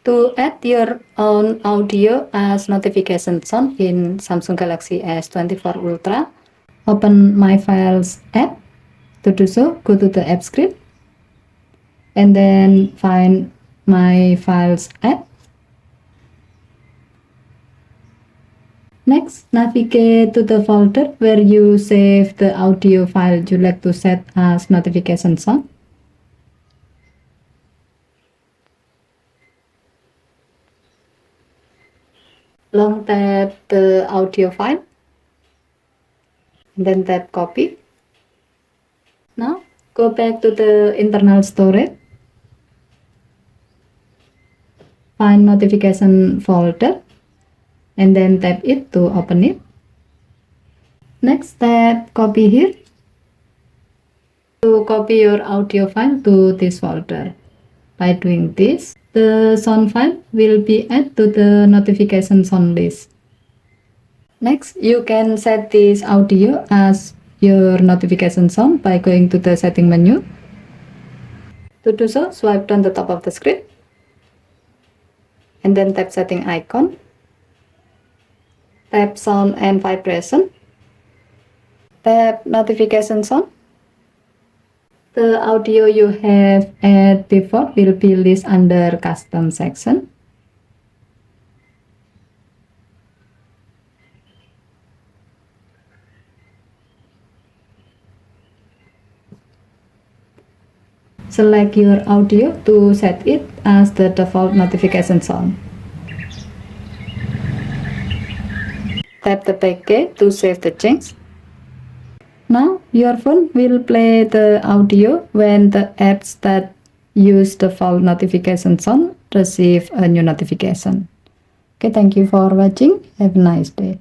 To add your own audio as notification sound in Samsung Galaxy S24 Ultra, open My Files app. To do so, go to the app script and then find My Files app. Next, navigate to the folder where you save the audio file you like to set as notification sound. Long tap the audio file, then tap copy. Now go back to the internal storage, find notification folder, and then tap it to open it. Next, tap copy here to copy your audio file to this folder. By doing this, the sound file will be added to the notification sound list. Next, you can set this audio as your notification sound by going to the setting menu. To do so, swipe down the top of the screen and then tap setting icon. Tap sound and vibration. Tap notification sound. The audio you have at default will be listed under custom section. Select your audio to set it as the default notification sound. Tap the back key to save the change. Now your phone will play the audio when the apps that use the default notification sound receive a new notification. Okay, thank you for watching. Have a nice day.